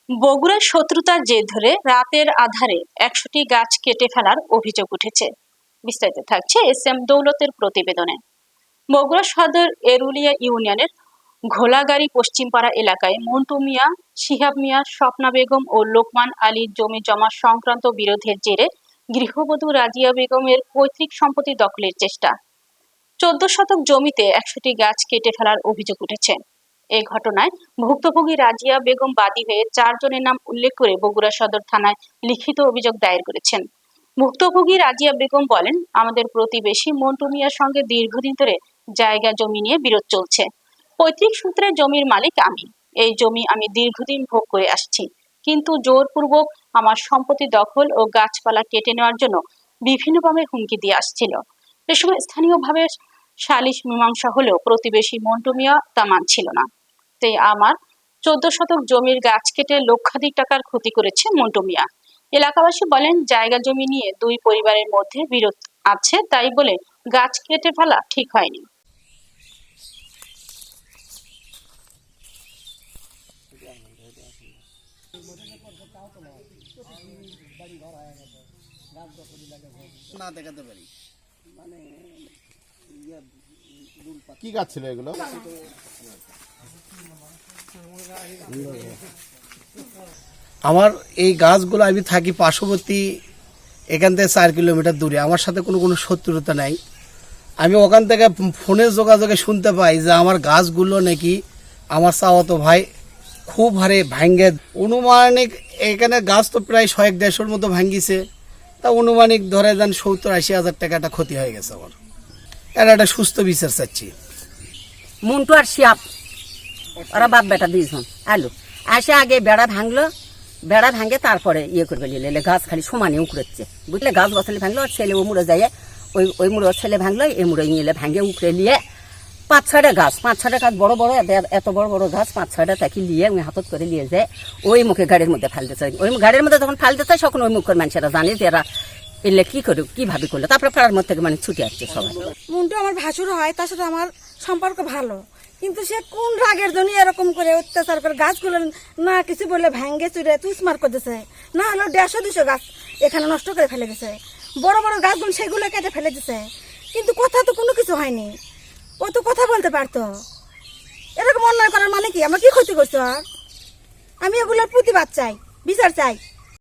বগুড়ার শত্রুতার জের ধরে রাতের আধারে ১০০টি গাছ কেটে ফেলার অভিযোগ উঠেছে। বিস্তারিত থাকছে এস.এম. দৌলতের প্রতিবেদনে। বগুড়া সদর এরুলিয়া ইউনিয়নের ঘোলাগাড়ি পশ্চিমপাড়া এলাকায় মন্টু মিয়া, শিহাব মিয়া, স্বপ্না বেগম ও লোকমান আলীর জমি জমা সংক্রান্ত বিরোধের জেরে গৃহবধূ রাজিয়া বেগমের পৈতৃক সম্পত্তি দখলের চেষ্টা। ১৪ শতক জমিতে ১০০টি গাছ কেটে ফেলার অভিযোগ উঠেছে। এই ঘটনায় ভুক্তভোগী রাজিয়া বেগম বাদী হয়ে ৪ জনের নাম উল্লেখ করে বগুড়া সদর থানায় লিখিত অভিযোগ দায়ের করেছেন। ভুক্তভোগী রাজিয়া বেগম বলেন, আমাদের প্রতিবেশী মন্টু মিয়ার সঙ্গে দীর্ঘদিন ধরে জায়গা জমি নিয়ে বিরোধ চলছে। পৈতৃক সূত্রে জমির মালিক আমি। এই জমি আমি দীর্ঘদিন ভোগ করে আসছি, কিন্তু জোরপূর্বক আমার সম্পত্তি দখল ও গাছপালা কেটে নেওয়ার জন্য বিভিন্নভাবে হুমকি দিয়ে আসছিল। এ সময় স্থানীয়ভাবে সালিশ মীমাংসা হলেও প্রতিবেশী মন্টু মিয়া তা মানছিল না। তাই আমার ১৪ শতক জমির গাছ কেটে লক্ষাধিক টাকার ক্ষতি করেছে মন্টু মিয়া। এলাকাবাসী বলেন, জায়গা জমি নিয়ে দুই পরিবারের মধ্যে বিরোধ আছে, তাই বলে গাছ কেটে ফেলা ঠিক হয়নি। না দেখাতে পারি মানে কি গাছ ছিল এগুলো? আমার এই গাছগুলো আমি থাকি পার্শ্ববর্তী, এখান থেকে ৪ কিলোমিটার দূরে। আমার সাথে কোনো শত্রুতা নাই। আমি ওখান থেকে ফোনের যোগাযোগে শুনতে পাই যে আমার গাছগুলো নাকি আমার চাওয়াতো ভাই খুব হারে ভাঙ্গে। অনুমানিক এখানে গাছ তো প্রায় ১০০-১৫০ মতো ভাঙ্গিছে। তা অনুমানিক ধরে যান ৭০-৮০ হাজার টাকা একটা ক্ষতি হয়ে গেছে আমার। এটা একটা সুস্থ বিচার চাচ্ছি। মন্টু আর শিয়াব ওরা বাপ বেটা দুইজন আলু আসে আগে বেড়া ভাঙলো, বেড়া ভাঙে তারপরে ইয়ে করবে নিলে গাছ খালি সমানে উকড়েছে, বুঝলে? গাছ বসালে ভাঙলো, আর ছেলে ও মুড়ে যায়, ওই মুড়ো ছেলে ভাঙলো, এই মুড়ো নিলে ভাঙে উকড়ে নিয়ে ৫-৬টা গাছ বড় বড়, এত বড় বড় গাছ ৫-৬টা তাকে নিয়ে ওই হাতত করে নিয়ে যায়, ওই মুখে গাড়ির মধ্যে ফেলতে চাই। ওই গাড়ির মধ্যে যখন ফেলতে চাই তখন ওই মুখের মানুষেরা জানে যে এরা এলে কি করে কিভাবে করলো। তারপরে পাড়ার মধ্যে থেকে মানে ছুটে আসছে সবাই। মন্টু আমার ভাসুর হয়, তার সাথে আমার সম্পর্ক ভালো, কিন্তু সে কোন রাগের জন্য এরকম করে অত্যাচার করে গাছগুলো না কিছু বলে ভেঙ্গে চুরে তুষমার করতেছে, না হলো ১৫০-২০০ গাছ এখানে নষ্ট করে ফেলে দিছে। বড় বড় গাছগুলো সেগুলো কেটে ফেলে দিছে, কিন্তু কথা তো কোনো কিছু হয়নি। ও তো কথা বলতে পারতো। এরকম অন্যায় করার মানে কি? আমরা কি ক্ষতি করছো? আর আমি এগুলোর প্রতিবাদ চাই, বিচার চাই।